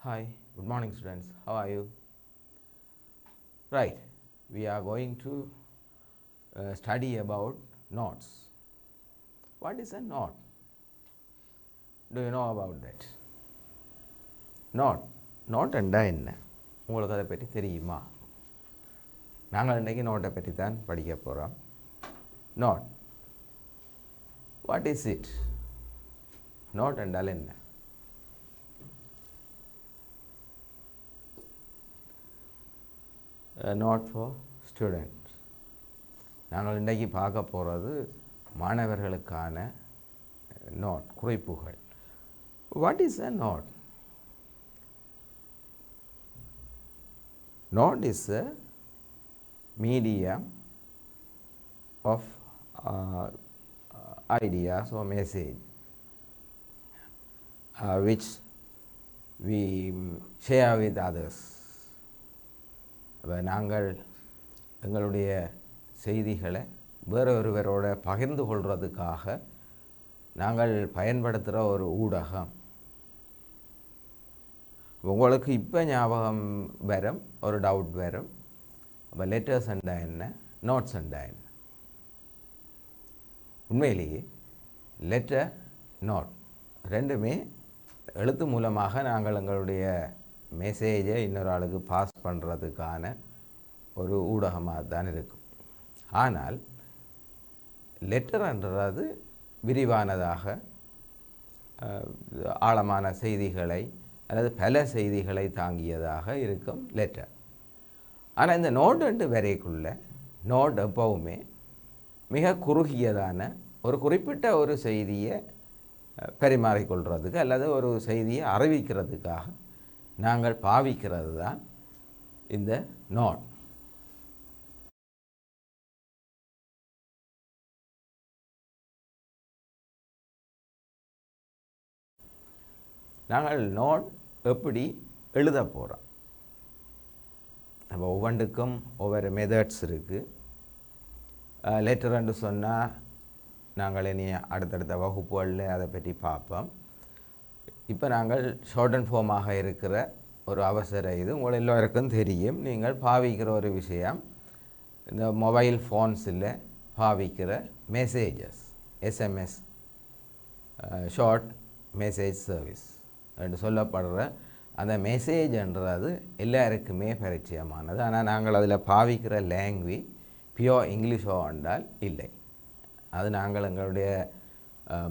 Hi, good morning students. How are you? Right, we are going to study about notes. What is a note? Do you know about that? Note என்றா என்ன? உங்களுக்கு அதை பற்றி தெரியுமா? நாங்கள் இன்றைக்கி நோட்டை பற்றி தான் படிக்க போகிறோம். Note. What is it? Note என்றால் என்ன? Not for students. நாங்கள் இன்றைக்கி பார்க்க போகிறது மாணவர்களுக்கான நோட் குறிப்புகள். What is a note? Note is a medium of ideas or message which we share with others. நாங்கள் எங்களுடைய செய்திகளை வேறொருவரோட பகிர்ந்து கொள்வதற்காக நாங்கள் பயன்படுத்துகிற ஒரு ஊடகம். உங்களுக்கு இப்போ ஞாபகம் வரும், ஒரு டவுட் வரும், அப்போ லெட்டர்ஸ் என்றா என்ன, நோட்ஸ் என்றா என்ன? உண்மையிலேயே லெட்டர், நோட் ரெண்டுமே எழுத்து மூலமாக நாங்கள் எங்களுடைய மெசேஜை இன்னொரு ஆளுக்கு பாஸ் பண்ணுறதுக்கான ஒரு ஊடகமாக தான் இருக்கும். ஆனால் லெட்டர்ன்றது விரிவானதாக ஆழமான செய்திகளை அல்லது பல செய்திகளை தாங்கியதாக இருக்கும் லெட்டர். ஆனால் இந்த நோட் வரைக்குள்ள நோட் எப்பவுமே மிக குறுகியதான ஒரு குறிப்பிட்ட ஒரு செய்தியை பரிமாறிக்கொள்கிறதுக்கு அல்லது ஒரு செய்தியை அறிவிக்கிறதுக்காக நாங்கள் பாவிக்கிறது தான் இந்த நோட். நாங்கள் நோட் எப்படி எழுத போகிறோம்? நம்ம ஒவ்வொன்றுக்கும் ஒவ்வொரு மெத்தட்ஸ் இருக்குது. லெட்டர்ன்னு சொன்னால் நாங்கள் இனி அடுத்தடுத்த வகுப்புகளில் அதை பற்றி பார்ப்போம். இப்போ நாங்கள் ஷார்ட் அண்ட் ஃபார்மாக இருக்கிற ஒரு அவசர இது உங்கள் எல்லோருக்கும் தெரியும். நீங்கள் பாவிக்கிற ஒரு விஷயம் இந்த மொபைல் ஃபோன்ஸில் பாவிக்கிற messages, SMS, short message service என்று சொல்லப்படுற அந்த மெசேஜ்ன்றது எல்லாருக்குமே பரிச்சயமானது. ஆனால் நாங்கள் அதில் பாவிக்கிற லாங்குவேஜ் பியோர் இங்கிலீஷோ என்றால் இல்லை. அது நாங்கள் எங்களுடைய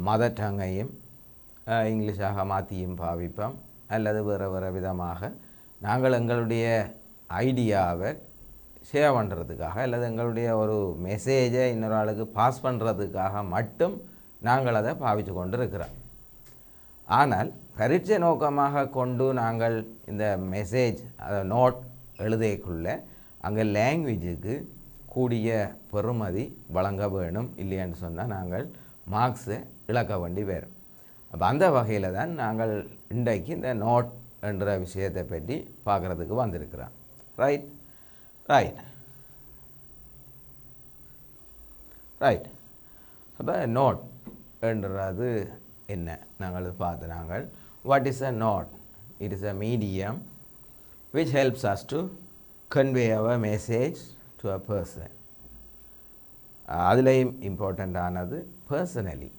மதர் டங்கையும் இங்கிலீஷாக மாற்றியும் பாவிப்போம், அல்லது வேறு விதமாக நாங்கள் எங்களுடைய ஐடியாவை ஷேர் பண்ணுறதுக்காக அல்லது எங்களுடைய ஒரு மெசேஜை இன்னொரு ஆளுக்கு பாஸ் பண்ணுறதுக்காக மட்டும் நாங்கள் அதை பாவித்து கொண்டு இருக்கிறோம். ஆனால் பரீட்சை நோக்கமாக கொண்டு நாங்கள் இந்த மெசேஜ் அதை நோட் எழுதைக்குள்ள அங்கே லாங்குவேஜுக்கு கூடிய பெறுமதி வழங்க வேணும். இல்லைன்னு சொன்னால் நாங்கள் மார்க்ஸை இழக்க வேண்டி வரும். அப்போ அந்த வகையில் தான் நாங்கள் இன்றைக்கு இந்த நோட் என்ற விஷயத்தை பற்றி பார்க்குறதுக்கு வந்திருக்கிறோம். ரைட் ரைட் ரைட் அப்போ நோட் என்றது என்ன நாங்கள் பார்த்து நாங்கள் what is a note? It is a medium which helps us to convey our message to a person. அதுலேயும் இம்பார்ட்டண்ட்டானது பர்சனலி.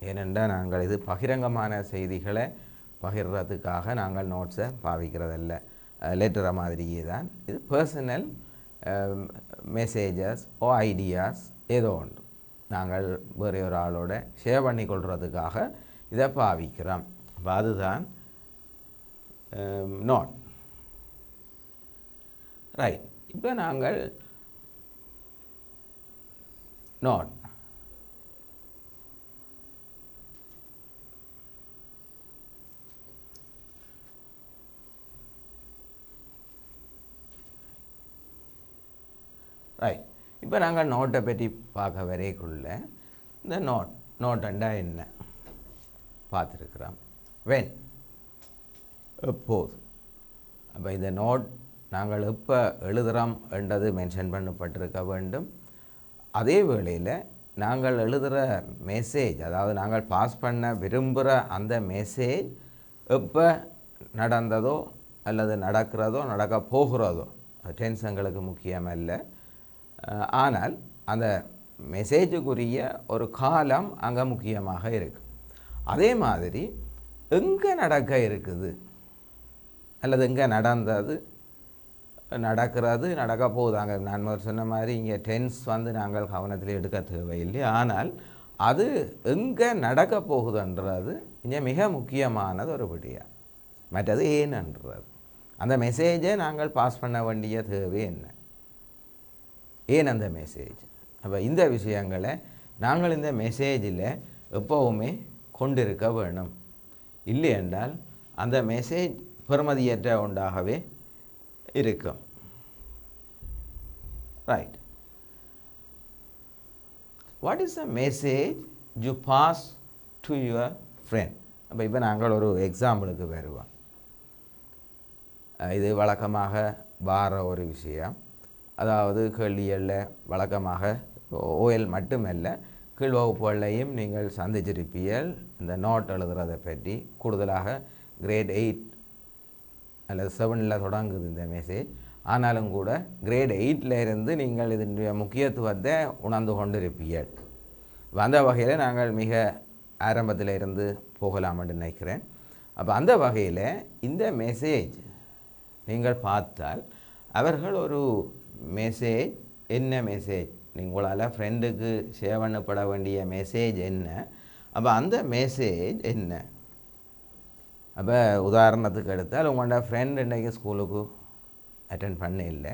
ஏனென்றால் நாங்கள் இது பகிரங்கமான செய்திகளை பகிர்றதுக்காக நாங்கள் நோட்ஸை பாவிக்கிறதில்ல, லெட்டரை மாதிரியே தான் இது பர்சனல் மெசேஜஸ் ஓ ஐடியாஸ் ஏதோ ஒன்று நாங்கள் வேறு ஒரு ஆளோட ஷேர் பண்ணி கொள்வதுக்காக இதை பாவிக்கிறோம். அப்போ அதுதான் நோட். ரைட், இப்போ நாங்கள் நோட் ரைட் இப்போ நாங்கள் நோட்டை பற்றி பார்க்க வரைக்குள்ள இந்த நோட்டண்டா என்ன பார்த்துருக்குறோம். வென், எப்போது. அப்போ இந்த நோட் நாங்கள் எப்போ எழுதுகிறோம் என்றது மென்ஷன் பண்ணப்பட்டிருக்க வேண்டும். அதே வேளையில் நாங்கள் எழுதுகிற மெசேஜ், அதாவது நாங்கள் பாஸ் பண்ண விரும்புகிற அந்த மெசேஜ் எப்போ நடந்ததோ அல்லது நடக்கிறதோ நடக்க போகிறதோ டென்ஸ் எங்களுக்கு முக்கியமல்ல. ஆனால் அந்த மெசேஜுக்குரிய ஒரு காலம் அங்கே முக்கியமாக இருக்குது. அதே மாதிரி எங்கே நடக்க இருக்குது அல்லது எங்கே நடந்தது, நடக்கிறது, நடக்க போகுது. அங்கே நான் சொன்ன மாதிரி இங்கே டென்ஸ் நாங்கள் கவனத்தில் எடுக்க தேவையில்லை. ஆனால் அது எங்கே நடக்க போகுதுன்றது இங்கே மிக முக்கியமானது ஒரு விடயம். மற்றது ஏன்ன்றது, அந்த மெசேஜை நாங்கள் பாஸ் பண்ண வேண்டிய தேவை என்ன, ஏன் அந்த மெசேஜ். அப்போ இந்த விஷயங்களை நாங்கள் இந்த மெசேஜில் எப்போவுமே கொண்டிருக்க வேணும். இல்லை என்றால் அந்த மெசேஜ் பெறுமதியற்ற ஒன்றாகவே இருக்கும். Right. What is a message you pass to your friend? அப்போ இப்போ நாங்கள் ஒரு எக்ஸாம்பிளுக்கு வருவோம். இது வழக்கமாக வார ஒரு விஷயம். அதாவது கேள்விகளில் வழக்கமாக ஓஎல் மட்டுமல்ல, கீழ் வகுப்புகளையும் நீங்கள் சந்திச்சிருப்பீர்கள். இந்த நோட் எழுதுறதை பற்றி கூடுதலாக கிரேட் 8 அல்லது 7 தொடங்குது இந்த மெசேஜ். ஆனாலும் கூட கிரேட் 8 இருந்து நீங்கள் இதனுடைய முக்கியத்துவத்தை உணர்ந்து கொண்டிருப்பீர்கள். அந்த வகையில் நாங்கள் மிக ஆரம்பத்தில் இருந்து போகலாம் என்று நினைக்கிறேன். அப்போ அந்த வகையில் இந்த மெசேஜ் நீங்கள் பார்த்தால் அவர்கள் ஒரு மெசேஜ், என்ன மெசேஜ், உங்களால் ஃப்ரெண்டுக்கு ஷேர் பண்ணப்பட வேண்டிய மெசேஜ் என்ன, அப்போ அந்த மெசேஜ் என்ன. அப்போ உதாரணத்துக்கு எடுத்தால் உங்களோட ஃப்ரெண்ட் இன்றைக்கு ஸ்கூலுக்கு அட்டென்ட் பண்ண இல்லை,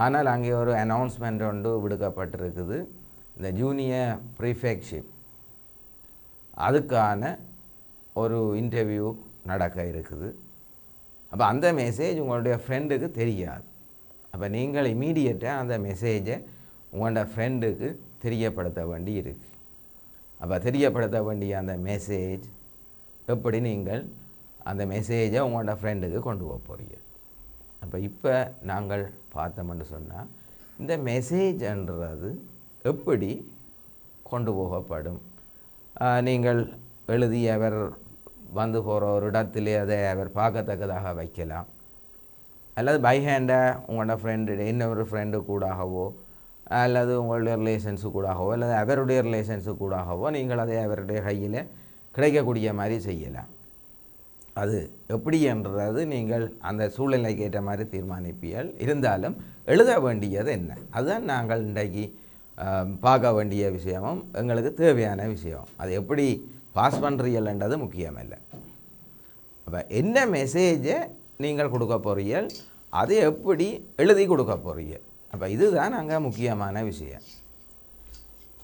ஆனால் அங்கே ஒரு அனௌன்ஸ்மெண்ட் ஒன்று விடுக்கப்பட்டிருக்குது. இந்த ஜூனியர் ப்ரீஃபெக்ட்ஷிப் அதுக்கான ஒரு இன்டர்வியூ நடக்க இருக்குது. அப்போ அந்த மெசேஜ் உங்களுடைய ஃப்ரெண்டுக்கு தெரியாது. அப்போ நீங்கள் இமீடியட்டாக அந்த மெசேஜை உங்களோட ஃப்ரெண்டுக்கு தெரியப்படுத்த வேண்டி இருக்குது. அப்போ தெரியப்படுத்த வேண்டிய அந்த மெசேஜ் எப்படி நீங்கள் அந்த மெசேஜை உங்களோட ஃப்ரெண்டுக்கு கொண்டு போக போகிறீங்க. அப்போ இப்போ நாங்கள் பார்த்தோம்னு சொன்னால் இந்த மெசேஜ்ன்றது எப்படி கொண்டு போகப்படும். நீங்கள் எழுதி அவர் வந்து போகிற ஒரு இடத்திலே அதை அவர் பார்க்கத்தக்கதாக வைக்கலாம், அல்லது பை ஹேண்டாக உங்களோட ஃப்ரெண்டு இன்னொரு ஃப்ரெண்டு கூடாகவோ அல்லது உங்களுடைய ரிலேஷன்ஸு கூடாகவோ அல்லது அவருடைய ரிலேஷன்ஸு கூடாகவோ நீங்கள் அதை அவருடைய கையில் கிடைக்கக்கூடிய மாதிரி செய்யலாம். அது எப்படி என்றது நீங்கள் அந்த சூழ்நிலைக்கு ஏற்ற மாதிரி தீர்மானிப்பீர்கள். இருந்தாலும் எழுத வேண்டியது என்ன, அதுதான் நாங்கள் இன்றைக்கு பார்க்க வேண்டிய விஷயமும் எங்களுக்கு தேவையான விஷயம். அது எப்படி பாஸ் பண்ணுறீங்கன்றது முக்கியமில்லை. அப்போ என்ன மெசேஜை நீங்கள் கொடுக்க போகிறீர்கள், அதை எப்படி எழுதி கொடுக்க போகிறீங்க, அப்போ இதுதான் அங்கே முக்கியமான விஷயம்.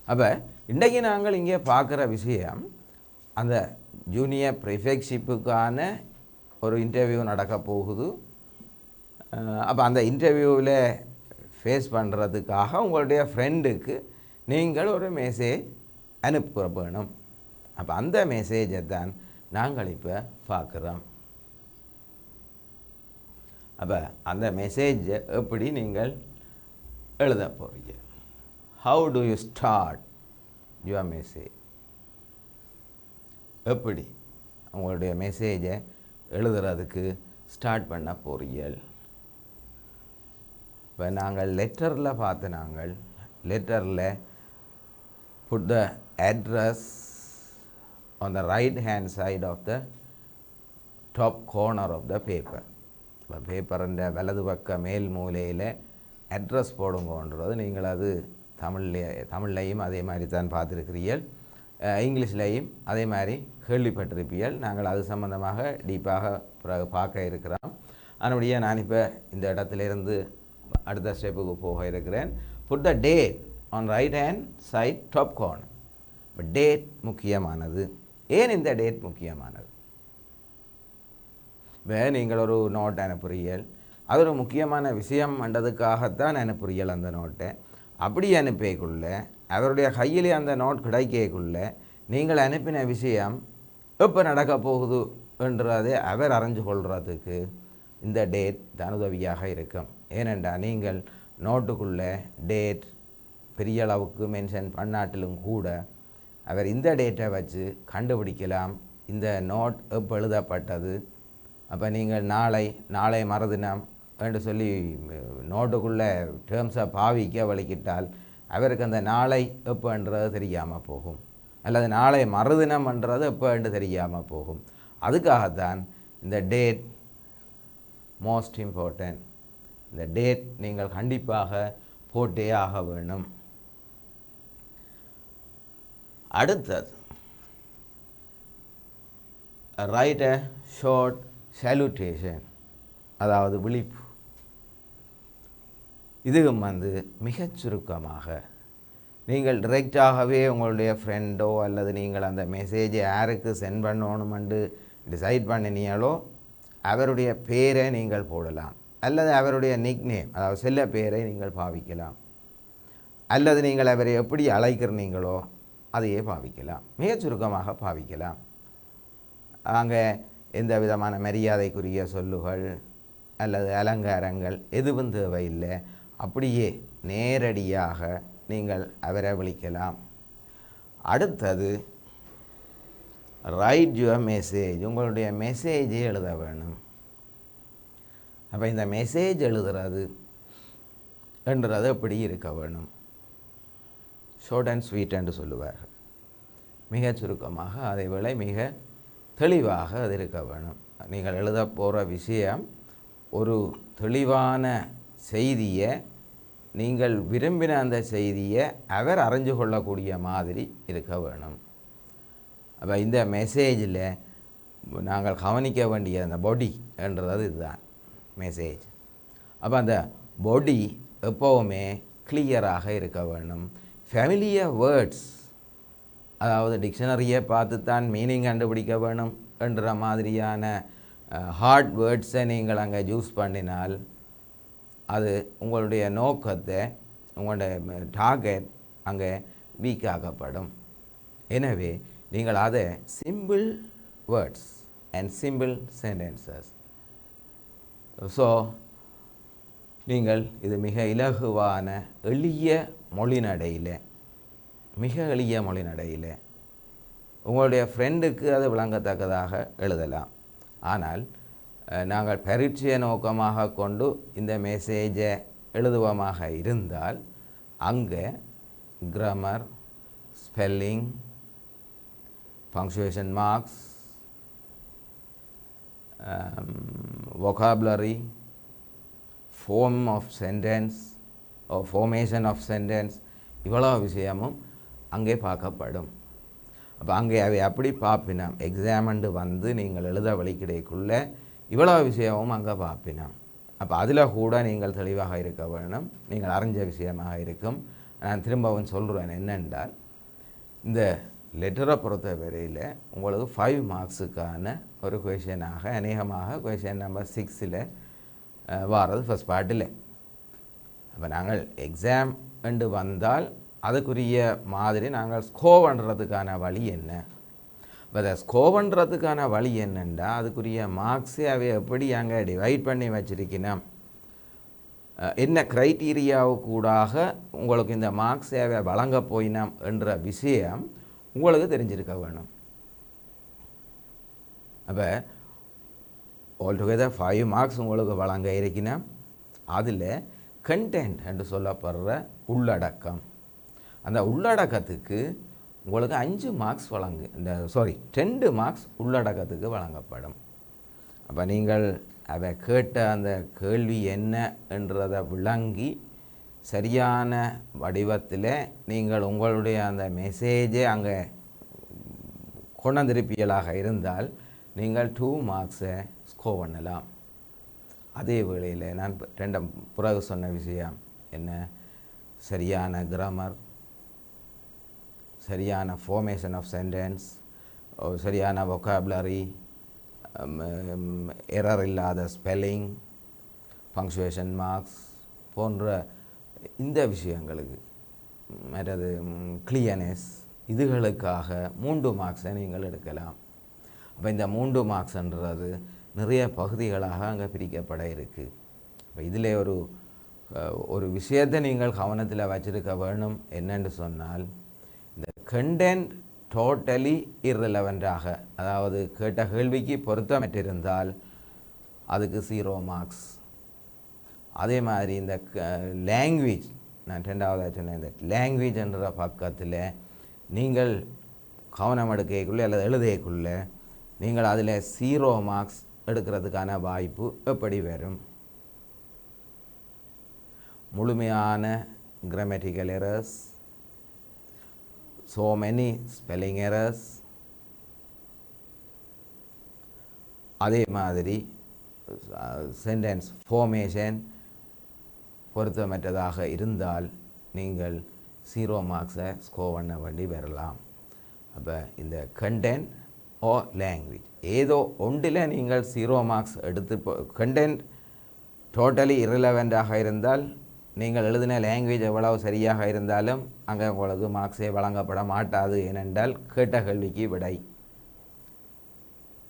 அப்போ இன்றைக்கு நாங்கள் இங்கே பார்க்குற விஷயம், அந்த ஜூனியர் ப்ரிஃபெக்ட்ஷிப்புக்கான ஒரு இன்டர்வியூ நடக்க போகுது. அப்போ அந்த இன்டர்வியூவில் ஃபேஸ் பண்ணுறதுக்காக உங்களுடைய ஃப்ரெண்டுக்கு நீங்கள் ஒரு மெசேஜ் அனுப்ப வேணும். அப்போ அந்த மெசேஜை தான் நாங்கள் இப்போ பார்க்குறோம். அப்போ அந்த மெசேஜை எப்படி நீங்கள் எழுத போகிறீங்க, how to you start your message, எப்படி உங்களுடைய மெசேஜை எழுதுறதுக்கு ஸ்டார்ட் பண்ண போகிறீர்கள். இப்போ நாங்கள் லெட்டரில் பார்த்து நாங்கள் லெட்டரில் put the address on the right hand side of the top corner of the paper. இப்போ பேப்பரிൻ്റെ வலது பக்க மேல் மூலையில் அட்ரஸ் போடுங்கன்றது நீங்கள் அது தமிழ்லையும் அதே மாதிரி தான் பார்த்துருக்கிறீர்கள், இங்கிலீஷ்லையும் அதே மாதிரி கேள்விப்பட்டிருப்பீர்கள். நாங்கள் அது சம்பந்தமாக டீப்பாக பிறகு பார்க்க இருக்கிறோம். அதனுடைய நான் இப்போ இந்த இடத்துலேருந்து அடுத்த ஸ்டெப்புக்கு போக இருக்கிறேன். Put the date on right hand side top corner. இப்போ டேட் முக்கியமானது. ஏன் இந்த டேட் முக்கியமானது? இப்போ நீங்கள் ஒரு நோட் அனுப்புறீர்கள், அது ஒரு முக்கியமான விஷயம் என்றதுக்காகத்தான் அனுப்புறீர்கள் அந்த நோட்டை. அப்படி அனுப்பிக்குள்ள அவருடைய கையிலே அந்த நோட் கிடைக்கக்குள்ள நீங்கள் அனுப்பின விஷயம் எப்போ நடக்க போகுது என்றதை அவர் அறிஞ்சு கொள்றதுக்கு இந்த டேட் தான் உதவியாக இருக்கும். ஏனென்றால் நீங்கள் நோட்டுக்குள்ளே டேட் பெரிய அளவுக்கு மென்ஷன் பண்ணாட்டிலும் கூட அவர் இந்த டேட்டை வச்சு கண்டுபிடிக்கலாம் இந்த நோட் எப்போ எழுதப்பட்டது, அப்போ நீங்கள் நாளை மறுதினம் என்று சொல்லி நோட்டுக்குள்ளே டேர்ம்ஸை பாவிக்க வலிக்கிட்டால் அவருக்கு அந்த நாளை எப்போன்றது தெரியாமல் போகும், அல்லது நாளை மறுதினம்ன்றது எப்போன்று தெரியாமல் போகும். அதுக்காகத்தான் இந்த டேட் மோஸ்ட் இம்பார்ட்டன்ட். இந்த டேட் நீங்கள் கண்டிப்பாக போட்டே ஆக வேணும். அடுத்தது ரைட் அ ஷார்ட் salutation, அதாவது விழிப்பு. இதுவும் மிகச் சுருக்கமாக நீங்கள் டிரெக்டாகவே உங்களுடைய ஃப்ரெண்டோ அல்லது நீங்கள் அந்த மெசேஜை யாருக்கு சென்ட் பண்ணணுமென்று டிசைட் பண்ணினீங்களோ அவருடைய பேரை நீங்கள் போடலாம், அல்லது அவருடைய நிக்நேம் அதாவது செல்ல பேரை நீங்கள் பாவிக்கலாம், அல்லது நீங்கள் அவரை எப்படி அழைக்கிறீங்களோ அதையே பாவிக்கலாம், மிகச் சுருக்கமாக பாவிக்கலாம். அங்கே எந்த விதமான மரியாதைக்குரிய சொல்லுகள் அல்லது அலங்காரங்கள் எதுவும் தேவையில்லை, அப்படியே நேரடியாக நீங்கள் அவரை விളിக்கலாம். அடுத்தது ரைட் யுவர் மெசேஜ், உங்களுடைய மெசேஜை எழுத வேணும். அப்போ இந்த மெசேஜ் எழுதுறது என்றது எப்படி இருக்க வேணும்? ஷார்ட் அண்ட் ஸ்வீட் என்று சொல்லுவார்கள். மிக சுருக்கமாக அதை விட மிக தெளிவாக அது இருக்க வேணும். நீங்கள் எழுத போகிற விஷயம் ஒரு தெளிவான செய்தியை, நீங்கள் விரும்பின அந்த செய்தியை அவர் அறிஞ்சு கொள்ளக்கூடிய மாதிரி இருக்க வேணும். அப்போ இந்த மெசேஜில் நாங்கள் கவனிக்க வேண்டிய அந்த பாடி என்றது இதுதான் மெசேஜ். அப்போ அந்த பாடி எப்போவுமே கிளியராக இருக்க வேணும். ஃபெமிலியர் வேர்ட்ஸ், அதாவது டிக்ஷனரியை பார்த்து தான் மீனிங் கண்டுபிடிக்க வேணும் என்ற மாதிரியான ஹார்ட் வேர்ட்ஸை நீங்கள் அங்கே யூஸ் பண்ணினால் அது உங்களுடைய நோக்கத்தை, உங்களுடைய டார்கெட் அங்கே வீக்காக்கப்படும். எனவே நீங்கள் அதை simple words and simple sentences. So நீங்கள் இது மிக இலகுவான எளிய மொழிநடையில், மிக எளிய மொழிநடையில் உங்களுடைய ஃப்ரெண்டுக்கு அது விளங்கத்தக்கதாக எழுதலாம். ஆனால் நாங்கள் பரீட்சையை நோக்கமாக கொண்டு இந்த மெசேஜை எழுதுவமாக இருந்தால் அங்கே grammar, spelling, punctuation marks, vocabulary, form of sentence or formation of sentence, இவ்வளோ விஷயமும் அங்கே பார்க்கப்படும். அப்போ அங்கே அவை அப்படி பார்ப்பினோம். எக்ஸாமண்டு நீங்கள் எழுத வழிக்கிடைக்குள்ளே இவ்வளோ விஷயமும் அங்கே பார்ப்பினோம். அப்போ அதில் கூட நீங்கள் தெளிவாக இருக்க வேணும், நீங்கள் அறிஞ்ச விஷயமாக இருக்கும். நான் திரும்பவும் சொல்கிறேன் என்னென்றால், இந்த லெட்டரை பொறுத்த வரையில் உங்களுக்கு 5 மார்க்ஸுக்கான ஒரு கொஷனாக அநேகமாக கொஷன் நம்பர் 6 வாரது ஃபஸ்ட் பார்ட்டில். அப்போ நாங்கள் எக்ஸாம் என்று வந்தால் அதுக்குரிய மாதிரி நாங்கள் ஸ்கோர் பண்ணுறதுக்கான வழி என்ன, இப்போ அதை ஸ்கோர் பண்ணுறதுக்கான வழி என்னென்னா அதுக்குரிய மார்க்ஸை அவை எப்படி அங்கே டிவைட் பண்ணி வச்சிருக்கணும், என்ன க்ரைட்டீரியாவுக்கூடாக உங்களுக்கு இந்த மார்க்ஸை அவை வழங்க போயினோம் என்ற விஷயம் உங்களுக்கு தெரிஞ்சிருக்க வேணும். அப்போ ஆல்டுகெதர் 5 மார்க்ஸ் உங்களுக்கு வழங்க இருக்கணும். அதில் கண்டென்ட் என்று சொல்லப்படுற உள்ளடக்கம், அந்த உள்ளடக்கத்துக்கு உங்களுக்கு 5 மார்க்ஸ் 2 மார்க்ஸ் உள்ளடக்கத்துக்கு வழங்கப்படும். அப்போ நீங்கள் அதை கேட்ட அந்த கேள்வி என்ன என்றதை விளங்கி சரியான வடிவத்தில் நீங்கள் உங்களுடைய அந்த மெசேஜை அங்கே கொண்டிருப்பியலாக இருந்தால் நீங்கள் 2 மார்க்ஸை ஸ்கோர் பண்ணலாம். அதே வேளையில் நான் பிறகு சொன்ன விஷயம் என்ன, சரியான கிராமர், சரியான ஃபார்மேஷன் ஆஃப் சென்டென்ஸ், சரியான vocabulary, எரர் இல்லாத ஸ்பெல்லிங், பங்க்சுவேஷன் மார்க்ஸ் போன்ற இந்த விஷயங்களுக்கு, மற்றது கிளியர்னஸ், இதுகளுக்காக 3 மார்க்ஸை நீங்கள் எடுக்கலாம். அப்போ இந்த 3 மார்க்ஸ்ன்றது நிறைய பகுதிகளாக அங்கே பிரிக்கப்பட இருக்குது. இப்போ இதில் ஒரு விஷயத்தை நீங்கள் கவனத்தில் வச்சிருக்க வேணும். என்னென்று சொன்னால், இந்த கண்டென்ட் டோட்டலி இர்ரெலவெண்ட்டாக, அதாவது கேட்ட கேள்விக்கு பொருத்தமற்றிருந்தால் அதுக்கு 0 மார்க்ஸ். அதே மாதிரி இந்த லாங்குவேஜ், நான் ரெண்டாவதாக சொன்னேன், இந்த லாங்குவேஜ் என்ற பக்கத்தில் நீங்கள் கவனம் எடுக்கக்குள்ளே அல்லது எழுதைக்குள்ளே நீங்கள் அதில் 0 மார்க்ஸ் எடுக்கிறதுக்கான வாய்ப்பு எப்படி வரும்? முழுமையான grammatical errors, so many spelling errors, அதே மாதிரி சென்டென்ஸ் ஃபார்மேஷன் பொருத்தமற்றதாக இருந்தால் நீங்கள் 0 மார்க்ஸை ஸ்கோர் பண்ண வேண்டி வரலாம். அப்போ இந்த கண்டென்ட் ஓ லாங்குவேஜ் ஏதோ ஒன்றில் நீங்கள் 0 மார்க்ஸ் எடுத்து, கண்டென்ட் டோட்டலி இரலவெண்ட்டாக இருந்தால் நீங்கள் எழுதின லாங்குவேஜ் எவ்வளவு சரியாக இருந்தாலும் அங்கே உங்களுக்கு மார்க்ஸே வழங்கப்பட மாட்டாது. ஏனென்றால் கேட்ட கேள்விக்கு விடை.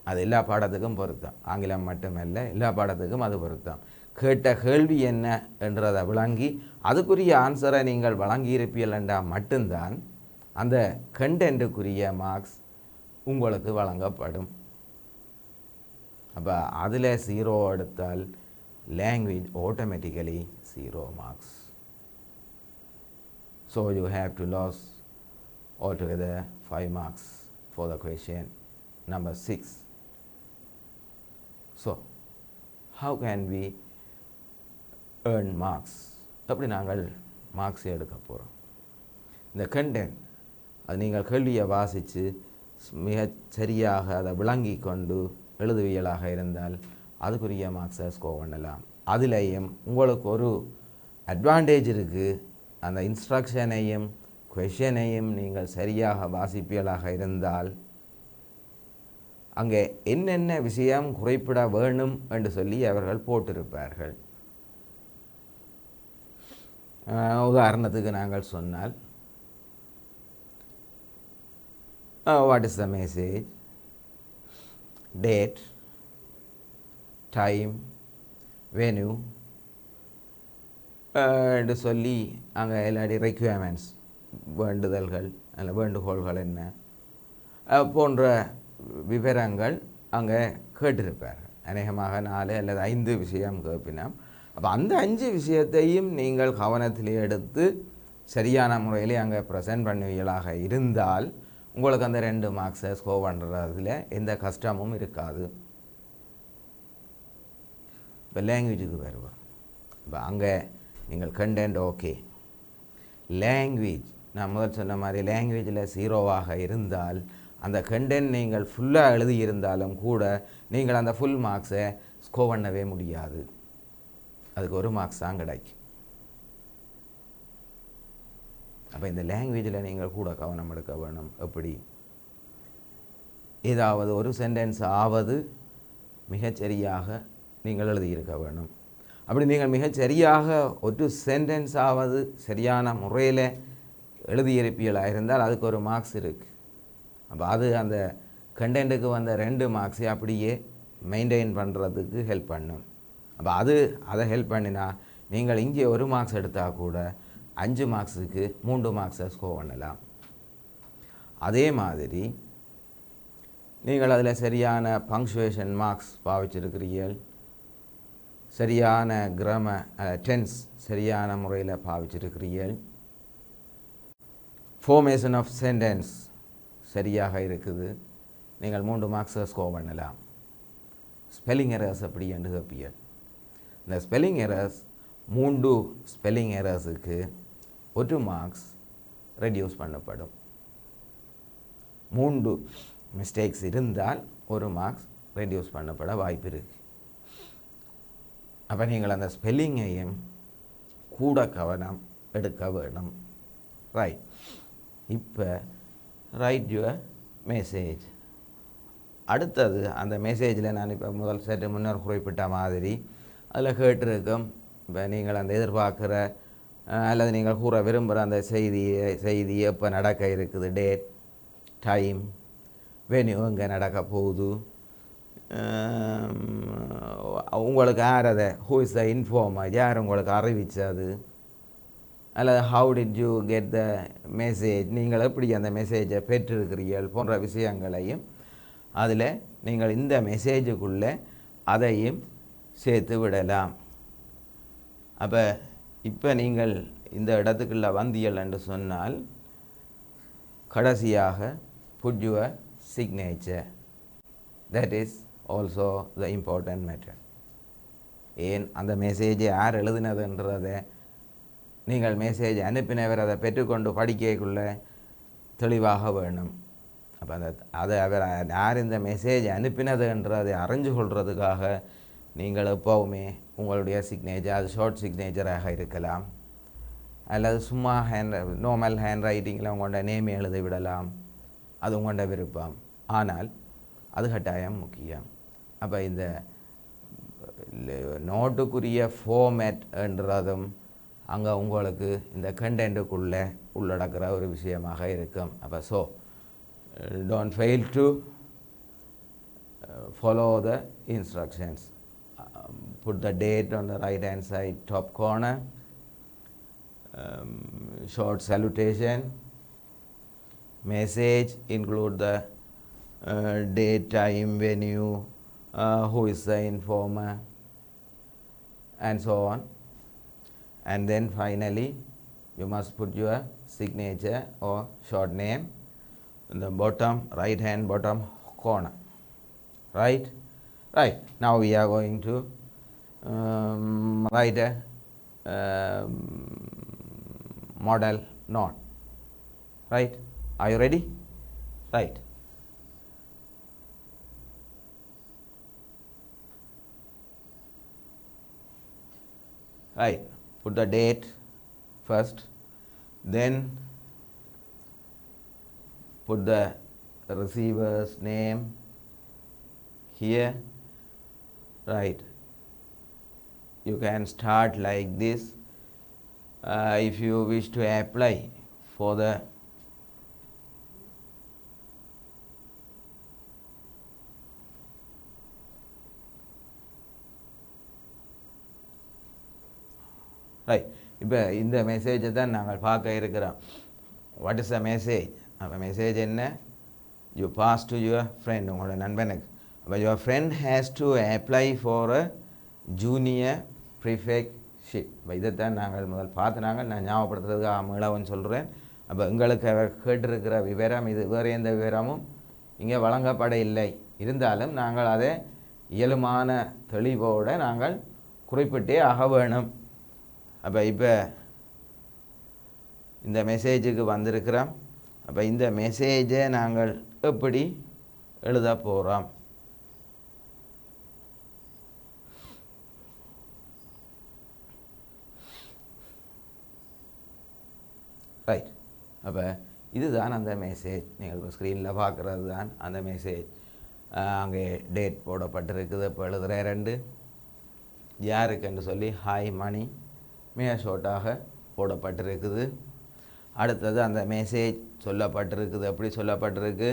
அது எல்லா பாடத்துக்கும் பொருத்தம், ஆங்கிலம் மட்டுமல்ல, எல்லா பாடத்துக்கும் அது பொருத்தம். கேட்ட கேள்வி என்ன என்றதை விளங்கி அதுக்குரிய ஆன்சரை நீங்கள் வழங்கியிருப்பீர்கள் என்றால் மட்டும்தான் அந்த கண்டென்ட்டுக்குரிய மார்க்ஸ் உங்களுக்கு வழங்கப்படும். அப்போ அதில் 0 எடுத்தால் language automatically 0 marks. So you have to lose altogether 5 marks for the question number 6. So how can we earn marks? எப்படி நாங்கள் மார்க்ஸ் எடுக்க போகிறோம்? இந்த கண்டென்ட் அது நீங்கள் கேள்வியை வாசித்து மிக சரியாக அதை விளங்கி கொண்டு எழுதுவியலாக இருந்தால் அதுக்குரிய மார்க்ஸை ஸ்கோர் பண்ணலாம். அதுலேயும் உங்களுக்கு ஒரு அட்வான்டேஜ் இருக்குது. அந்த இன்ஸ்ட்ரக்ஷனையும் கொஷனையும் நீங்கள் சரியாக வாசிப்பியலாக இருந்தால் அங்கே என்னென்ன விஷயம் குறிப்பிட வேணும் என்று சொல்லி அவர்கள் போட்டிருப்பார்கள். உதாரணத்துக்கு நாங்கள் சொன்னால், what is the message, date, time, venue என்று சொல்லி அங்கே எல்லாடி ரெக்யர்மெண்ட்ஸ், வேண்டுதல்கள் அல்ல வேண்டுகோள்கள் என்ன போன்ற விவரங்கள் அங்கே கேட்டிருப்பார்கள். அநேகமாக 4 அல்லது 5 விஷயம் கேட்பினோம். அப்போ அந்த 5 விஷயத்தையும் நீங்கள் கவனத்தில் எடுத்து சரியான முறையில் அங்கே ப்ரெசென்ட் பண்ணுவீங்களாக இருந்தால் உங்களுக்கு அந்த 2 மார்க்ஸை ஸ்கோர் பண்ணுறதுல எந்த கஷ்டமும் இருக்காது. இப்போ லாங்குவேஜுக்கு வருவோம். இப்போ அங்கே நீங்கள் கண்டென்ட் ஓகே, லாங்குவேஜ் நான் முதல் சொன்ன மாதிரி லாங்குவேஜில் 0வாக இருந்தால் அந்த கண்டென்ட் நீங்கள் ஃபுல்லாக எழுதியிருந்தாலும் கூட நீங்கள் அந்த ஃபுல் மார்க்ஸை ஸ்கோர் பண்ணவே முடியாது. அதுக்கு 1 மார்க்ஸ் தான் கிடைக்கும். அப்போ இந்த லாங்குவேஜில் நீங்கள் கூட கவனம் எடுக்க வேணும். எப்படி ஏதாவது ஒரு சென்டென்ஸ் ஆவது மிகச்சரியாக நீங்கள் எழுதியிருக்க வேணும். அப்படி நீங்கள் மிகச்சரியாக ஒரு சென்டென்ஸ் ஆவது சரியான முறையில் எழுதியிருப்பீர்களாக இருந்தால் அதுக்கு 1 மார்க்ஸ் இருக்குது. அப்போ அது அந்த கண்டென்ட்டுக்கு வந்த 2 மார்க்ஸை அப்படியே மெயின்டைன் பண்ணுறதுக்கு ஹெல்ப் பண்ணும். அப்போ அதை ஹெல்ப் பண்ணினா நீங்கள் இங்கே 1 மார்க்ஸ் எடுத்தால் கூட 5 மார்க்ஸுக்கு 3 மார்க்ஸை ஸ்கோர் பண்ணலாம். அதே மாதிரி நீங்கள் அதில் சரியான பங்க்சுவேஷன் மார்க்ஸ் பாவிச்சிருக்கிறீர்கள், சரியான டென்ஸ் சரியான முறையில் பாவிச்சிருக்கிறீர்கள், ஃபார்மேஷன் ஆஃப் சென்டென்ஸ் சரியாக இருக்குது, நீங்கள் 3 மார்க்ஸை ஸ்கோர் பண்ணலாம். ஸ்பெல்லிங் எரர்ஸ் எப்படி என்று கேட்பீர்கள். இந்த ஸ்பெல்லிங் எரர்ஸ் 3 ஸ்பெல்லிங் எரர்ஸுக்கு 1 மார்க்ஸ் ரெடியூஸ் பண்ணப்படும். 3 மிஸ்டேக்ஸ் இருந்தால் 1 மார்க்ஸ் ரெடியூஸ் பண்ணப்பட வாய்ப்பு இருக்குது. அப்போ நீங்கள் அந்த ஸ்பெல்லிங்கையும் கூட கவனம் எடுக்க வேணும். ரைட், இப்போ ரைட் யுவர் மெசேஜ். அடுத்தது அந்த மெசேஜில் நான் இப்போ சற்று முன்னர் குறிப்பிட்ட மாதிரி அதில் கேட்டிருக்கும், இப்போ நீங்கள் அந்த எதிர்பார்க்குற அல்லது நீங்கள் கூற விரும்புகிற அந்த செய்தி எப்போ நடக்க இருக்குது, டேட், டைம், வென்யூ, எங்கே நடக்க போகுது, உங்களுக்கு யார் அதை ஹூ இஸ் த இன்ஃபார்மர், யார் உங்களுக்கு அறிவித்தது, அல்லது how did you get the message, நீங்கள் எப்படி அந்த மெசேஜை பெற்றிருக்கிறீர்கள் போன்ற விஷயங்களையும் அதில் நீங்கள் இந்த மெசேஜுக்குள்ளே அதையும் சேர்த்து விடலாம். அப்போ இப்போ நீங்கள் இந்த இடத்துக்குள்ள வந்தியல் என்று சொன்னால் கடைசியாக put your signature. That is also the important matter. ஏன் அந்த மெசேஜை யார் எழுதினதுன்றதை நீங்கள் மெசேஜ் அனுப்பினவர் அதை பெற்றுக்கொண்டு படிக்கக்குள்ள தெளிவாக வேணும். அப்போ அதை அவர் யார் இந்த மெசேஜ் அனுப்பினதுன்றதை அறிஞ்சு கொள்வதுக்காக நீங்கள் எப்போவுமே உங்களுடைய சிக்னேச்சர், அது ஷார்ட் சிக்னேச்சராக இருக்கலாம், அல்லது சும்மா நார்மல் ஹேண்ட் ரைட்டிங்கில் உங்களோட நேம் எழுதி விடலாம், அது உங்களோட விருப்பம். ஆனால் அது கட்டாயம் முக்கியம். அப்போ இந்த நோட்டுக்குரிய ஃபார்மேட்ன்றதும் அங்கே உங்களுக்கு இந்த கண்டென்ட்டுக்குள்ளே உள்ளடக்கிற ஒரு விஷயமாக இருக்கும். அப்போ so don't fail to follow the instructions. Put the date on the right hand side top corner, short salutation, message include the date, time, venue, who is the informer, and so on. And then finally you must put your signature or short name in the bottom right hand bottom corner. Right. Now we are going to write a model note. Right. Are you ready? Right. Right. Put the date first, then put the receiver's name here. Right. You can start like this. If you wish to apply for the right. இப்போ இந்த மெசேஜை தான் நாங்கள் பார்க்க இருக்கிறோம். What is the message? அப்போ message என்ன? You pass to your friend, உங்களோட நண்பனுக்கு. அப்போ your friend has to apply for a junior prefectship. இப்போ இதைத்தான் நாங்கள் முதல் பார்த்துனாங்க. நான் ஞாபகப்படுத்துறதுக்காக மீளவும் சொல்கிறேன். அப்போ எங்களுக்கு அவர் கேட்டிருக்கிற விவரம் இது, வேறு எந்த விவரமும் இங்கே வழங்கப்பட இல்லை. இருந்தாலும் நாங்கள் அதை இயலுமான தெளிவோடு நாங்கள் குறிப்பிட்டே ஆக வேணும். அப்போ இப்போ இந்த மெசேஜுக்கு வந்திருக்கிறோம். அப்போ இந்த மெசேஜை நாங்கள் எப்படி எழுத போகிறோம்? ரைட். அப்போ இதுதான் அந்த மெசேஜ். நீங்கள் இப்போ ஸ்க்ரீனில் பார்க்குறது தான் அந்த மெசேஜ். அங்கே டேட் போடப்பட்டிருக்குது. இப்போ எழுதுகிற 2 யாருக்குன்னு சொல்லி ஹாய் மணி மிக ஷார்ட்டாக போடப்பட்டிருக்குது. அடுத்தது அந்த மெசேஜ் சொல்லப்பட்டிருக்குது. எப்படி சொல்லப்பட்டிருக்கு?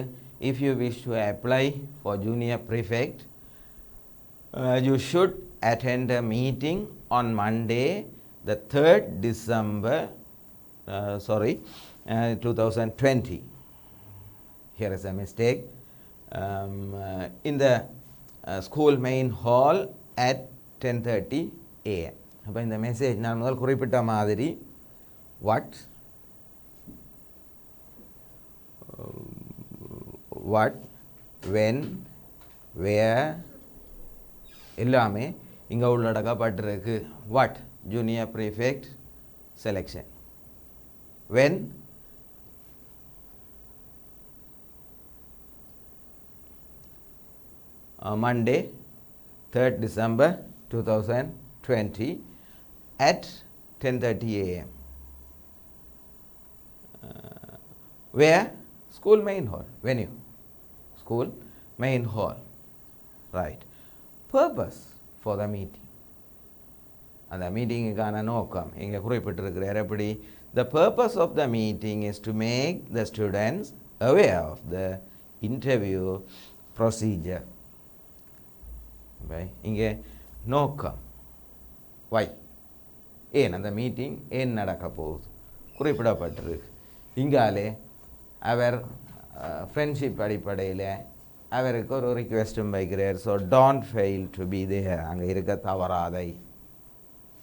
If you wish to apply for junior prefect you should attend a meeting on Monday the 3rd December 2020. Here is a mistake. In the school main hall at 10:30 a.m. அப்போ இந்த message நான் முதல் குறிப்பிட்ட மாதிரி what when where எல்லாமே இங்கே உள்ளடக்கப்பட்டிருக்கு. What junior prefect selection, when Monday 3rd December 2020 at 10:30 a.m. Where? School main hall. Venue. School main hall. Right. Purpose for the meeting. அந்த மீட்டிங்குக்கான நோக்கம் இங்கே குறிப்பிட்டிருக்கிறார். எப்படி? The purpose of the meeting is to make the students aware of the interview procedure. இங்கே நோக்கம் வை, ஏன் அந்த meeting ஏன் நடக்க போகுது குறிப்பிடப்பட்டிருக்கு. இங்காலே அவர் ஃப்ரெண்ட்ஷிப் அடிப்படையில் அவருக்கு ஒரு ரிக்வெஸ்ட்டும் வைக்கிறார். So don't fail to be there, அங்கே இருக்க தவறாதை,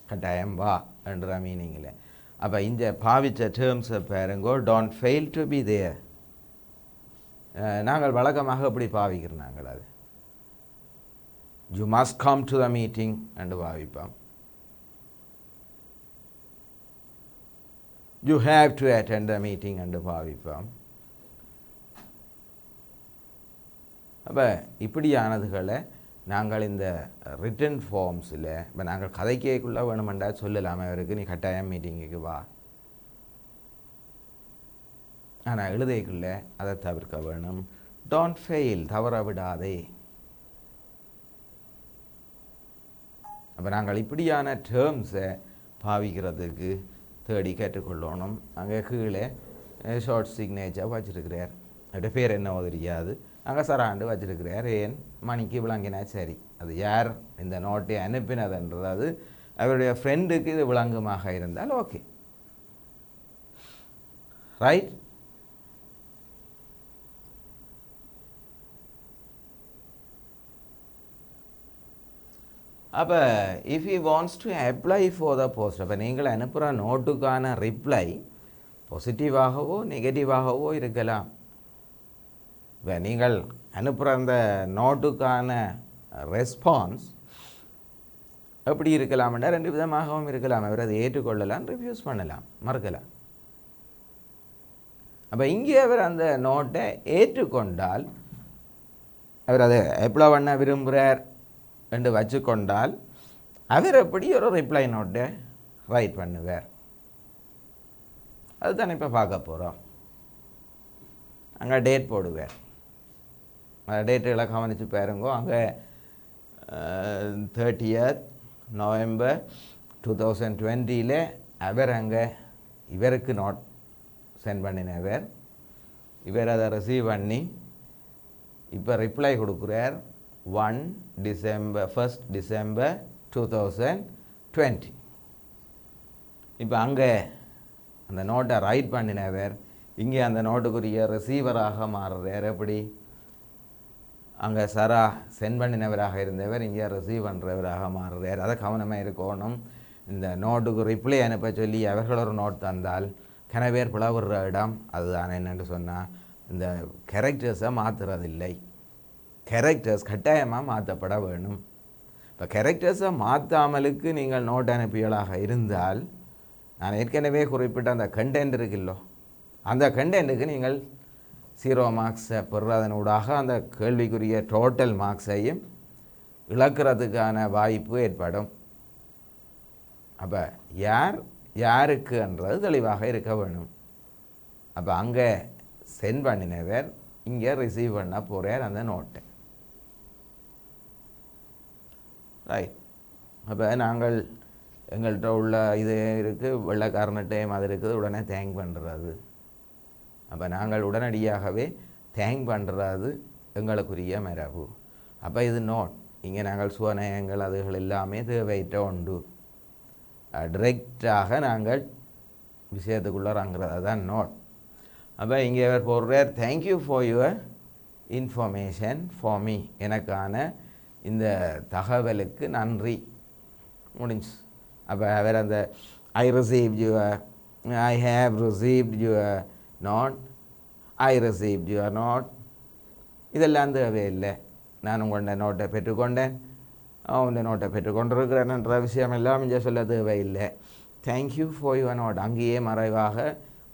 கட்டாயம் வா என்ற மீனிங்கில். அப்போ இந்த பாவித்த டேர்ம்ஸை பாருங்கோ. Don't fail to be there நாங்கள் வழக்கமாக எப்படி பாவிக்கிறோம்? நாங்கள் அது you must come to the meeting என்று பாவிப்போம். You have to attend the meeting என்று பாவிப்போம். அப்போ இப்படியானதுகளை நாங்கள் இந்த ரிட்டன் ஃபார்ம்ஸில் இப்போ நாங்கள் கதைக்கேக்குள்ளே வேணுமெண்டா சொல்லலாமே, அவருக்கு நீ கட்டாயம் மீட்டிங்குக்கு வா. ஆனால் எழுதைக்குள்ளே அதை தவிர்க்க வேணும். டோன்ட் ஃபெயில், தவற விடாதே. அப்போ நாங்கள் இப்படியான டேர்ம்ஸை பாவிக்கிறதுக்கு தேடி கேட்டுக்கொள்ளணும். அங்கே கீழே ஷார்ட் சிக்னேச்சர் வச்சுருக்கிறார். அவருடைய பேர் என்னவோ தெரியாது. அங்கே சராண்டு வச்சிருக்கிறார். ஏன் மணிக்கு விளங்கினா சரி. அது யார் இந்த நோட்டை அனுப்பினதுன்றது அது அவருடைய ஃப்ரெண்டுக்கு இது விளங்குமாக இருந்தால் ஓகே, ரைட். அப்போ if he wants to apply for the post, அப்போ நீங்கள் அனுப்புகிற நோட்டுக்கான ரிப்ளை பாசிட்டிவாகவோ நெகட்டிவாகவோ இருக்கலாம். இப்போ நீங்கள் அனுப்புகிற அந்த நோட்டுக்கான ரெஸ்பான்ஸ் எப்படி இருக்கலாம்னா ரெண்டு விதமாகவும் இருக்கலாம். அவர் அதை ஏற்றுக்கொள்ளலாம், ரிஃப்யூஸ் பண்ணலாம், மறுக்கலாம். அப்போ இங்கே அவர் அந்த நோட்டை ஏற்றுக்கொண்டால், அவர் அதை அப்ளை பண்ண விரும்புகிறார் என்று வச்சுக்கொண்டால், அவர் எப்படி ஒரு ரிப்ளை நோட்டை ரைட் பண்ணுவார், அதுதான் இப்போ பார்க்க போகிறோம். அங்கே டேட் போடுவார். டேட்டுகளை கவனித்து பாருங்கோ. அங்கே 30th November 2020 அவர் அங்கே இவருக்கு நோட் சென்ட் பண்ணினவர். இவர் அதை ரிசீவ் பண்ணி இப்போ ரிப்ளை கொடுக்குறார் 1 December 2020. இப்போ அங்கே அந்த நோட்டை ரைட் பண்ணினவர் இங்கே அந்த நோட்டுக்குரிய ரிசீவராக மாறுறார். எப்படி? அங்கே சரா சென்ட் பண்ணினவராக இருந்தவர் இங்கே ரிசீவ் பண்ணுறவராக மாறுறார். அதை கவனமாக இருக்கணும். இந்த நோட்டுக்கு ரிப்ளை அனுப்ப சொல்லி அவர்கள் ஒரு நோட் தந்தால் கனவேர் பிளவுற இடம் அதுதான். என்னென்னு சொன்னால் இந்த கேரக்டர்ஸை மாற்றுறதில்லை. கேரக்டர்ஸ் கட்டாயமாக மாற்றப்பட வேணும். இப்போ கேரக்டர்ஸை மாற்றாமலுக்கு நீங்கள் நோட் அனுப்பியலாக இருந்தால், நான் ஏற்கனவே குறிப்பிட்ட அந்த கண்டென்ட் இருக்குல்லோ, அந்த கண்டென்ட்டுக்கு நீங்கள் 0 மார்க்ஸை பெறுறதனூடாக அந்த கேள்விக்குரிய டோட்டல் மார்க்ஸையும் இழக்கிறதுக்கான வாய்ப்பு ஏற்படும். அப்போ யாருக்குன்றது தெளிவாக இருக்க வேணும். அப்போ அங்கே சென்ட் பண்ணினவர் இங்கே ரிசீவ் பண்ண போகிறார் அந்த நோட்டை, ரைட். அப்போ நாங்கள் எங்கள்கிட்ட உள்ள இது இருக்குது, வெள்ளைக்காரன்கிட்டையும் அது இருக்குது, உடனே தேங்க் பண்ணுறது. அப்போ நாங்கள் உடனடியாகவே தேங்க் பண்ணுறது எங்களுக்குரிய மரபு. அப்போ இது நோட். இங்கே நாங்கள் சுவநயங்கள் அதுகள் எல்லாமே தேவையிட்ட உண்டு. டிரெக்டாக நாங்கள் விஷயத்துக்குள்ளே இறங்குறது தான் நோட். அப்போ இங்கே அவர் போடுறார், thank you for your information for me, எனக்கான இந்த தகவலுக்கு நன்றி, முடிஞ்சு. அப்போ அவர் அந்த I have received your note, I received your note, இதெல்லாம் தேவையில்லை. நான் உங்களோட நோட்டை பெற்றுக்கொண்டேன், உங்கள் நோட்டை பெற்றுக்கொண்டிருக்கிறேன்ன்ற விஷயம் எல்லாம் இங்கே சொல்ல தேவையில்லை. தேங்க்யூ ஃபார் யுவர் நோட், அங்கேயே மறைவாக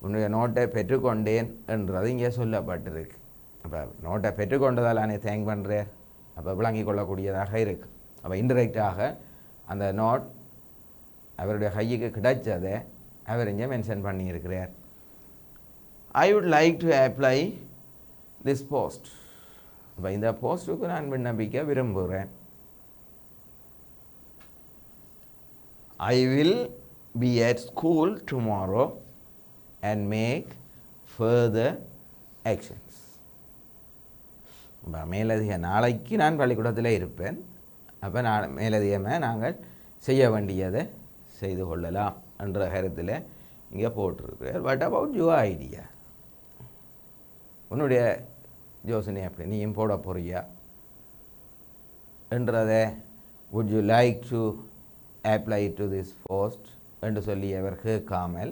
உன்னுடைய நோட்டை பெற்றுக்கொண்டேன் என்றது இங்கே சொல்லப்பட்டிருக்கு. அப்போ நோட்டை பெற்றுக்கொண்டதால் நான் தேங்க் பண்ணுறேன். அப்போ விளங்கி கொள்ளக்கூடியதாக இருக்குது. அப்போ இன்டெரக்டாக அந்த நோட் அவருடைய கைக்கு கிடைச்சதை அவர் இங்கே மென்ஷன் பண்ணியிருக்கிறார். I would like to apply this post, இப்போ இந்த போஸ்ட்டுக்கு நான் விண்ணப்பிக்க விரும்புகிறேன். I will be at school tomorrow and make further actions. இப்போ மேலதிக நாளைக்கு நான் பள்ளிக்கூடத்தில் இருப்பேன். அப்போ நான் மேலதிகமாக நாங்கள் செய்ய வேண்டியதை செய்து கொள்ளலாம் என்ற கருத்தில் இங்கே போட்டிருக்கிறார். வாட் அபவுட் யுவர் ஐடியா, உன்னுடைய ஜோசினி அப்படி நீயும் போட போறியா என்றதை would you like to apply to this post என்று சொல்லி அவர் கேட்காமல்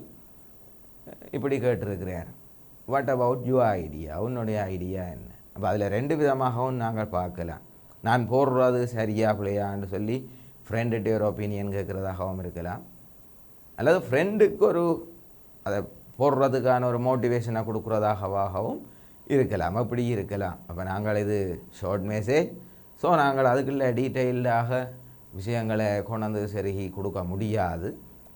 இப்படி கேட்டிருக்கிறார். வாட் அபவுட் யுவர் ஐடியா, உன்னுடைய ஐடியா என்ன? அப்போ அதில் ரெண்டு விதமாகவும் நாங்கள் பார்க்கலாம். நான் போடுறது சரியா பிள்ளையான்னு சொல்லி ஃப்ரெண்டுகிட்ட ஒரு ஒப்பீனியன் கேட்குறதாகவும் இருக்கலாம், அல்லது ஃப்ரெண்டுக்கு ஒரு அதை போடுறதுக்கான ஒரு மோட்டிவேஷனை கொடுக்குறதாகவும் இருக்கலாம், அப்படி இருக்கலாம். அப்போ நாங்கள் இது ஷார்ட் மெசேஜ், ஸோ நாங்கள் அதுக்குள்ள டீட்டெயில்டாக விஷயங்களை கொண்டாந்து செருகி கொடுக்க முடியாது.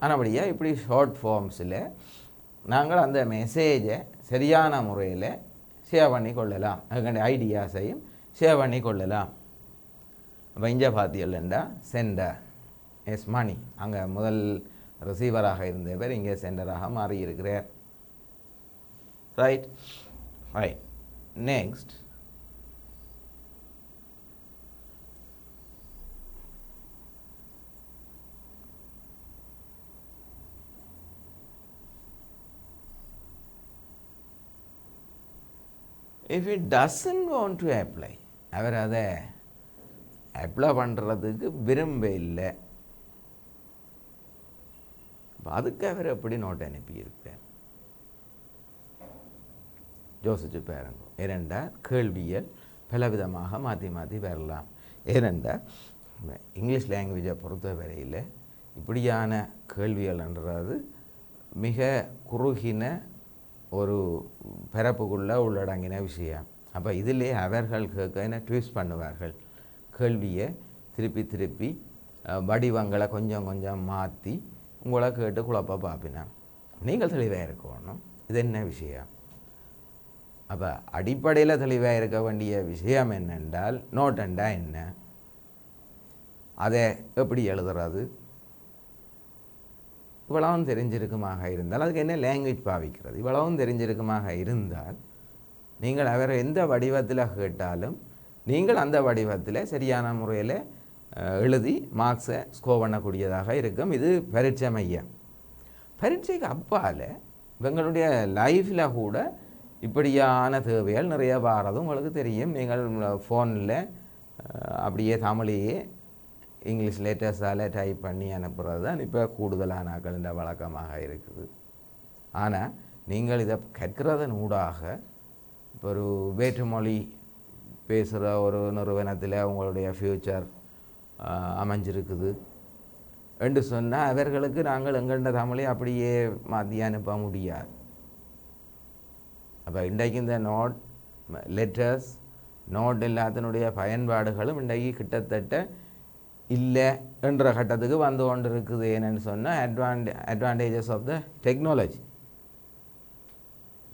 ஆனபடியாக இப்படி ஷார்ட் ஃபார்ம்ஸில் நாங்கள் அந்த மெசேஜை சரியான முறையில் ஷேர் பண்ணி கொள்ளலாம், அதுக்கான ஐடியாஸையும் ஷேர் பண்ணி கொள்ளலாம். அப்போ இங்கே பார்த்தீங்கன்னா சென்டர் எஸ் மணி, அங்கே முதல் ரிசீவராக இருந்தவர் இங்கே சென்டராக மாறி இருக்கிறார். Right right next if it doesn't want to apply, அவர் அதை அப்ளை பண்ணுறதுக்கு விரும்ப இல்லை, அதுக்கு அவர் எப்படி நோட் அனுப்பியிருப்பார்? யோசிச்சு பாருங்க. ஏனென்றால் கேள்வியல் பலவிதமாக மாற்றி மாற்றி வரலாம். ஏனென்றால் இங்கிலீஷ் லாங்குவேஜை பொறுத்த வரையில் இப்படியான கேள்விகள்ன்றது மிக குறுகின ஒரு பரப்புக்குள்ளே உள்ளடங்கின விஷயம். அப்போ இதிலே அவர்கள் கேட்க ட்விஸ்ட் பண்ணுவார்கள், கேள்வியை திருப்பி திருப்பி வடிவங்களை கொஞ்சம் கொஞ்சம் மாற்றி உங்களை கேட்டு குழப்ப பார்ப்பினா நீங்கள் தெளிவாக இருக்கணும் இது என்ன விஷயம். அப்போ அடிப்படையில் தெளிவாக இருக்க வேண்டிய விஷயம் என்னென்றால் நோட்டண்டா என்ன, அதை எப்படி எழுதுறது, இவ்வளவும் தெரிஞ்சிருக்குமாக இருந்தால் அதுக்கு என்ன லாங்குவேஜ் பாவிக்கிறது, இவ்வளவும் தெரிஞ்சிருக்குமாக இருந்தால் நீங்கள் அவர் எந்த வடிவத்தில் கேட்டாலும் நீங்கள் அந்த வடிவத்தில் சரியான முறையில் எழுதி மார்க்ஸை ஸ்கோர் பண்ணக்கூடியதாக இருக்கும். இது பரீட்சை மையம். பரீட்சைக்கு அப்பால் எங்களுடைய லைஃப்பில் கூட இப்படியான தேவைகள் நிறைய வாரது உங்களுக்கு தெரியும். நீங்கள் ஃபோனில் அப்படியே தமிழையே இங்கிலீஷ் லேட்டர்ஸால் டைப் பண்ணி அனுப்புகிறது தான் இப்போ கூடுதலான ஆக்களின் வழக்கமாக இருக்குது. ஆனால் நீங்கள் இதை கற்கிறதன் ஊடாக இப்போ ஒரு வேற்றுமொழி பேசுகிற ஒரு நிறுவனத்தில் உங்களுடைய ஃப்யூச்சர் அமைஞ்சிருக்குது என்று சொன்னால் அவர்களுக்கு நாங்கள் எங்கள்ட தமிழை அப்படியே மாற்றி அனுப்ப முடியாது. அப்போ இன்றைக்கு இந்த நோட் லெட்டர்ஸ் நோட் எல்லாத்தினுடைய பயன்பாடுகளும் இன்றைக்கு கிட்டத்தட்ட இல்லை என்ற கட்டத்துக்கு வந்து கொண்டு இருக்குது. என்னென்னு சொன்னால் அட்வான்டேஜஸ் ஆஃப் த டெக்னாலஜி.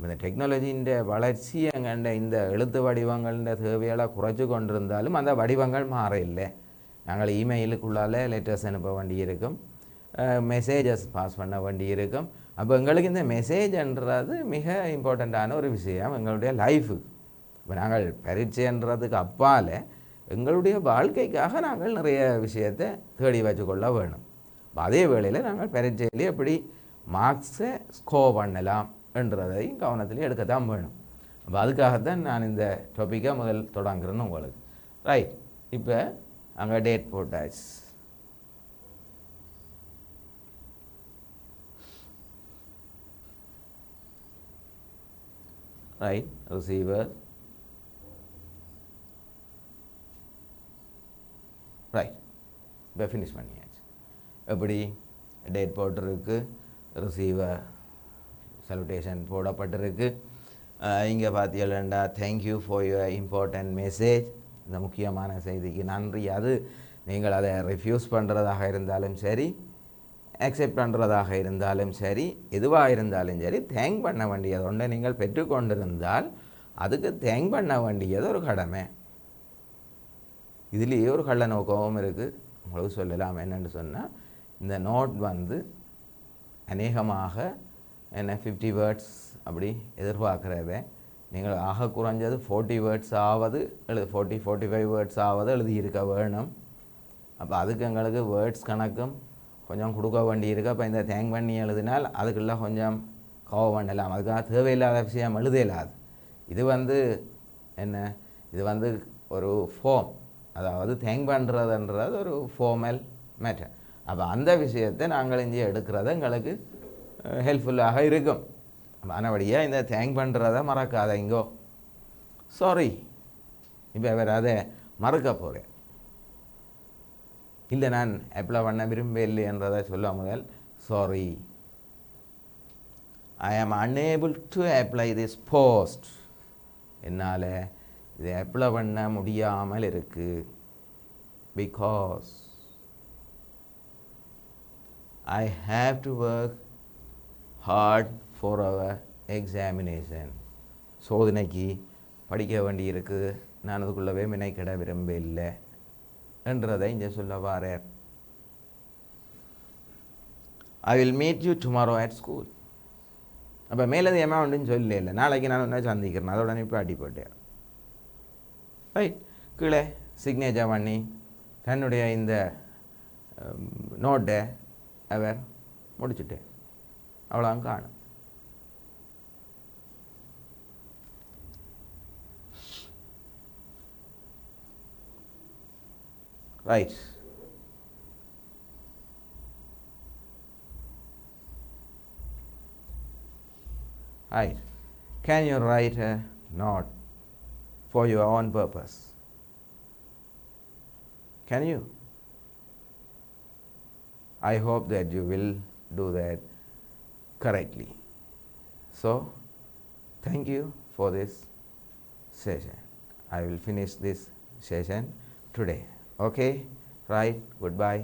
இந்த டெக்னாலஜியின் வளர்ச்சி எங்கண்ட இந்த எழுத்து வடிவங்கள தேவைகளை குறைச்சி கொண்டிருந்தாலும் அந்த வடிவங்கள் மாற இல்லை. நாங்கள் இமெயிலுக்குள்ளால் லெட்டர்ஸ் அனுப்ப வேண்டியிருக்கும், மெசேஜஸ் பாஸ் பண்ண வேண்டியிருக்கும். அப்போ எங்களுக்கு இந்த மெசேஜ்ன்றது மிக இம்பார்ட்டண்ட்டான ஒரு விஷயம் எங்களுடைய லைஃபுக்கு. இப்போ நாங்கள் பரீட்சைன்றதுக்கு அப்பால் எங்களுடைய வாழ்க்கைக்காக நாங்கள் நிறைய விஷயத்தை தேடி வச்சுக்கொள்ள வேணும். அதே வேளையில் நாங்கள் பரீட்சையிலே எப்படி மார்க்ஸை ஸ்கோர் பண்ணலாம் என்றதையும் கவனத்திலே எடுக்கத்தான் வேணும். அப்போ அதுக்காகத்தான் நான் இந்த டாப்பிக்கை முதல் தொடங்குறேன்னு உங்களுக்கு. ரைட், இப்போ அங்கே டேட் போட்டாச்சு. Right, receiver. ரைட், இப்போ ஃபினிஷ் பண்ணியாச்சு. எப்படி டேட் போட்டிருக்கு, ரிசீவர் சல்யூட்டேஷன் போடப்பட்டிருக்கு. இங்கே பார்த்தீங்கன்னா thank you for your important message, இந்த முக்கியமான செய்திக்கு நன்றி. அது நீங்கள் அதை ரிஃப்யூஸ் பண்ணுறதாக இருந்தாலும் சரி, அக்செப்ட் பண்ணுறதாக இருந்தாலும் சரி, எதுவாக இருந்தாலும் சரி, தேங்க் பண்ண வேண்டியது ஒன்றை நீங்கள் பெற்றுக்கொண்டிருந்தால் அதுக்கு தேங்க் பண்ண வேண்டியது ஒரு கடமை. இதுலேயே ஒரு கள்ள நோக்கமும் இருக்குது. உங்களுக்கு சொல்லலாம் என்னென்னு சொன்னால், இந்த நோட் வந்து அநேகமாக என்ன 50 வேர்ட்ஸ் அப்படி எதிர்பார்க்குறத நீங்கள் ஆக குறைஞ்சது 40 வேர்ட்ஸ் ஆவது 45 வேர்ட்ஸ் ஆவது எழுதியிருக்க வேணும். அப்போ அதுக்கு எங்களுக்கு வேர்ட்ஸ் கணக்கும் கொஞ்சம் கொடுக்க வேண்டியிருக்கு. அப்போ இந்த தேங்க் பண்ணி எழுதினால் அதுக்குள்ள கொஞ்சம் கோவம் பண்ணலாம். அதுக்காக தேவையில்லாத விஷயம் எழுதலாது. இது வந்து என்ன இது வந்து ஒரு ஃபார்ம், அதாவது தேங்க் பண்ணுறதுன்றது ஒரு ஃபார்மல் மேட்டர். அப்போ அந்த விஷயத்தை நாங்கள் இங்கே எடுக்கிறது எங்களுக்கு ஹெல்ப்ஃபுல்லாக இருக்கும். மறுபடியாக இந்த தேங்க் பண்ணுறதை மறக்காதீங்கோ. சாரி, இப்போ வேறு அதை மறக்க போகிறேன், இல்லை நான் அப்ளை பண்ண விரும்பவில்லைன்றதை சொல்ல முதல் சாரி, ஐ ஆம் unable to apply this post. என்னால் இதை அப்ளை பண்ண முடியாமல் இருக்குது. Because I have to work hard for our examination. சோதனைக்கு படிக்க வேண்டி இருக்குது, நான் அதுக்குள்ளவே மினைக்கிட விரும்ப இல்லை என்றதை இங்கே சொல்ல வாரேன். I will meet you tomorrow at school. அப்போ மேலது அமௌண்ட்டுன்னு சொல்லல, இல்லை நாளைக்கு நான் ஒன்றா சந்திக்கிறேன், அதோட இப்போ அடி போட்டேன். ரைட், கீழே சிக்னேச்சர் பண்ணி தன்னுடைய இந்த நோட்டை அவர் முடிச்சுட்டேன். அவ்வளோ காணும். Right, right. Can you write a note for your own purpose? Can you? I hope that you will do that correctly. So, thank you for this session. I will finish this session today. Okay? Right? Goodbye.